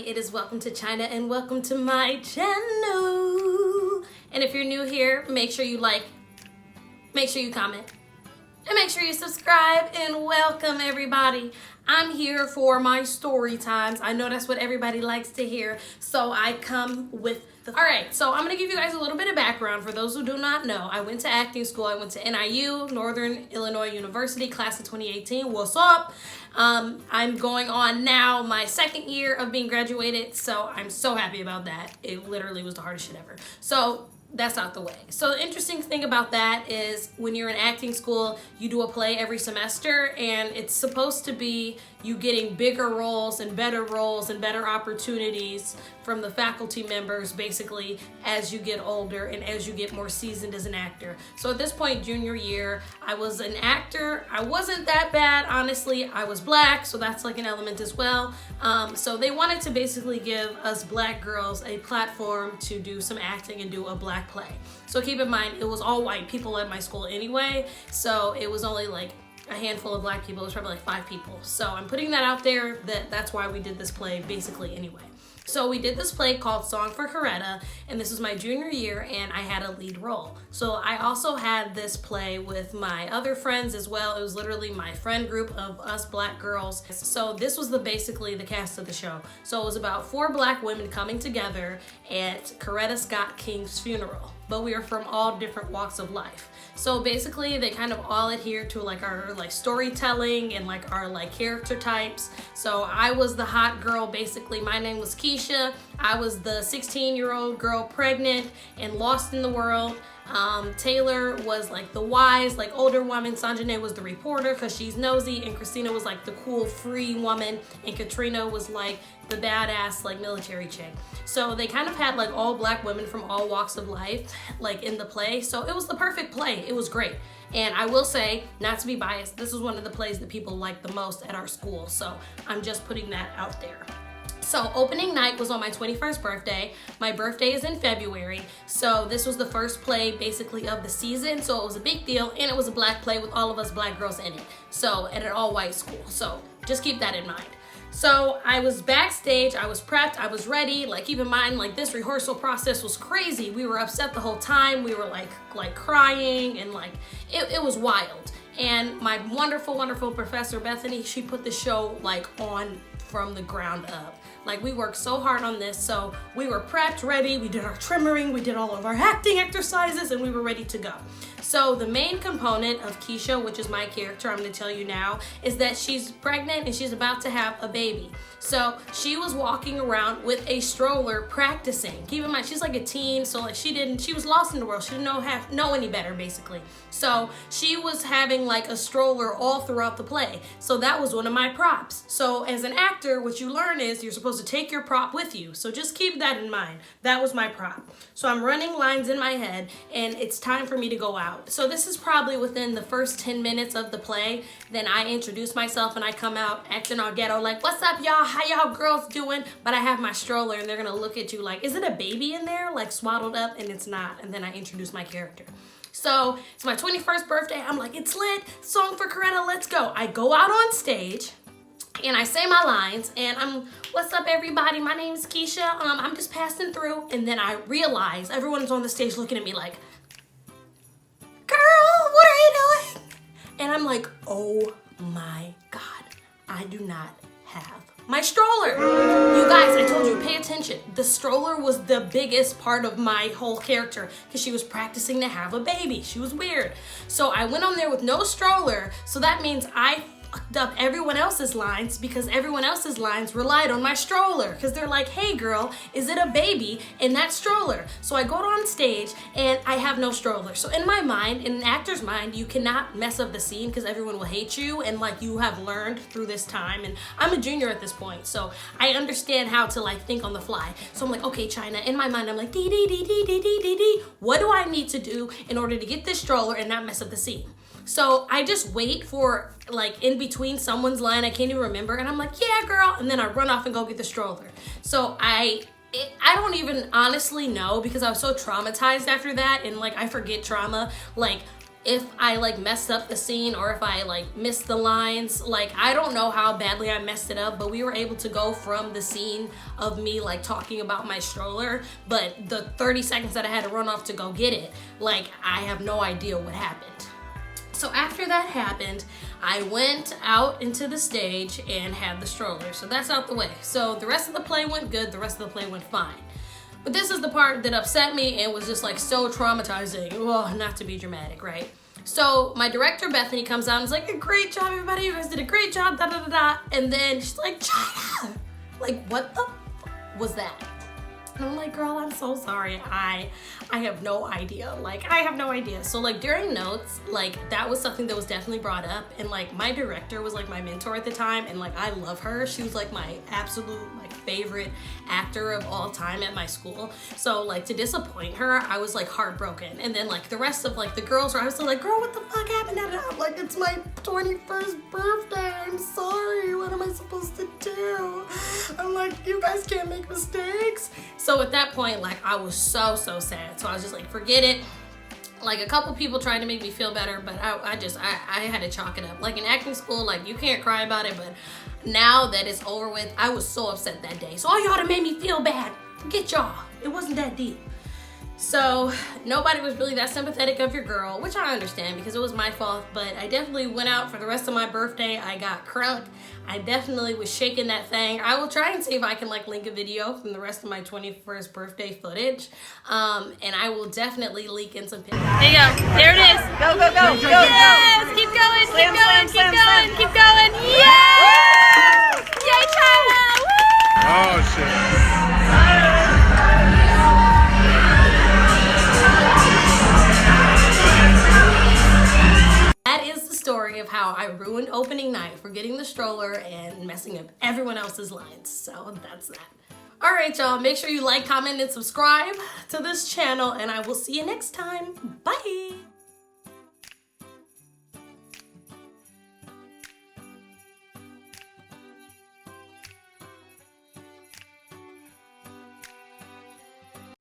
it is Welcome to China and welcome to my channel. And if you're new here, make sure you like, make sure you comment, and make sure you subscribe, and welcome everybody. I'm here for my story times. I know that's what everybody likes to hear, so I come with the... Alright, so I'm going to give you guys a little bit of background for those who do not know. I went to acting school. I went to NIU, Northern Illinois University, class of 2018. What's up? I'm going on now my second year of being graduated, so I'm so happy about that. It literally was the hardest shit ever. So that's out the way. So the interesting thing about that is when you're in acting school, you do a play every semester, and it's supposed to be you getting bigger roles and better opportunities from the faculty members basically as you get older and as you get more seasoned as an actor. So at this point, junior year, I was an actor. I wasn't that bad, honestly. I was black, so that's like an element as well. So they wanted to basically give us black girls a platform to do some acting and do a black play. So keep in mind, it was all white people at my school anyway, so it was only like a handful of black people. It was probably like 5 people. So I'm putting that out there, that's why we did this play basically anyway. So we did this play called Song for Coretta, and this was my junior year, and I had a lead role. So I also had this play with my other friends as well. It was literally my friend group of us black girls. So this was basically the cast of the show. So it was about 4 black women coming together at Coretta Scott King's funeral, but we were from all different walks of life. So basically they kind of all adhere to like our like storytelling and like our like character types. So I was the hot girl, basically. My name was Keisha. I was the 16-year-old girl pregnant and lost in the world. Taylor was like the wise, like older woman. Sanjane was the reporter because she's nosy, and Christina was like the cool, free woman, and Katrina was like the badass, like military chick. So they kind of had like all black women from all walks of life, like in the play. So it was the perfect play. It was great. And I will say, not to be biased, this was one of the plays that people liked the most at our school. So I'm just putting that out there. So opening night was on my 21st birthday. My birthday is in February. So this was the first play basically of the season. So it was a big deal, and it was a black play with all of us black girls in it. So at an all white school. So just keep that in mind. So I was backstage, I was prepped, I was ready. Like keep in mind, like this rehearsal process was crazy. We were upset the whole time. We were like crying, and like it was wild. And my wonderful, wonderful professor Bethany, she put the show like on from the ground up. Like we worked so hard on this, so we were prepped, ready, we did our trimmering, we did all of our acting exercises, and we were ready to go. So the main component of Keisha, which is my character, I'm gonna tell you now, is that she's pregnant and she's about to have a baby. So she was walking around with a stroller practicing. Keep in mind, she's like a teen, so like she was lost in the world. She didn't know any better, basically. So she was having like a stroller all throughout the play. So that was one of my props. So as an actor, what you learn is you're supposed to take your prop with you. So just keep that in mind. That was my prop. So I'm running lines in my head, and it's time for me to go out. So this is probably within the first 10 minutes of the play. Then I introduce myself and I come out acting all ghetto like, what's up y'all? How y'all girls doing? But I have my stroller, and they're gonna look at you like, is it a baby in there? Like swaddled up, and it's not. And then I introduce my character. So it's my 21st birthday. I'm like, it's lit. Song for Coretta, let's go. I go out on stage and I say my lines, and what's up everybody? My name is Keisha. I'm just passing through. And then I realize everyone's on the stage looking at me like, girl, what are you doing? And I'm like, oh my God, I do not have my stroller. You guys, I told you, pay attention. The stroller was the biggest part of my whole character because she was practicing to have a baby. She was weird. So I went on there with no stroller. So that means I fucked up everyone else's lines because everyone else's lines relied on my stroller because they're like, hey girl, is it a baby in that stroller? So I go on stage and I have no stroller. So in my mind, in an actor's mind, you cannot mess up the scene because everyone will hate you, and like you have learned through this time. And I'm a junior at this point, so I understand how to like think on the fly. So I'm like, okay, China, in my mind, I'm like, dee dee dee dee dee dee dee dee. What do I need to do in order to get this stroller and not mess up the scene? So I just wait for like in between someone's line, I can't even remember, and I'm like, yeah girl, and then I run off and go get the stroller. So I don't even honestly know because I was so traumatized after that, and like I forget trauma. Like if I like messed up the scene or if I like missed the lines. Like, I don't know how badly I messed it up, but we were able to go from the scene of me like talking about my stroller, but the 30 seconds that I had to run off to go get it, like, I have no idea what happened. So after that happened, I went out into the stage and had the stroller. So that's out the way. So the rest of the play went good, the rest of the play went fine. But this is the part that upset me and was just like so traumatizing. Well, not to be dramatic, right? So my director, Bethany, comes out and is like, great job, everybody. You guys did a great job, da da da da. And then she's like, China! Like, what the was that? And I'm like, girl, I'm so sorry. I have no idea. Like, I have no idea. So like during notes, like that was something that was definitely brought up. And like my director was like my mentor at the time. And like, I love her. She was like my absolute like favorite actor of all time at my school. So like to disappoint her, I was like heartbroken. And then like the rest of like the girls were, I was still like, girl, what the fuck happened? I'm like, it's my 21st birthday. I'm sorry. What am I supposed to do? I'm like, you guys can't make mistakes. So at that point, like, I was so sad. So I was just like, forget it. Like, a couple people tried to make me feel better, but I had to chalk it up. Like, in acting school, like, you can't cry about it, but now that it's over with, I was so upset that day. So all y'all that made me feel bad, forget y'all. It wasn't that deep. So nobody was really that sympathetic of your girl, which I understand because it was my fault, but I definitely went out for the rest of my birthday. I got crunk. I definitely was shaking that thing. I will try and see if I can like link a video from the rest of my 21st birthday footage. And I will definitely leak in some pictures. There you go. There it is. Go, go, go. Yes. Keep going. Keep going. Keep going. Keep going. Yes. Yay, China. Woo! Oh, shit. Story of how I ruined opening night, forgetting the stroller and messing up everyone else's lines. So that's that. All right, y'all, make sure you like, comment, and subscribe to this channel, and I will see you next time. Bye.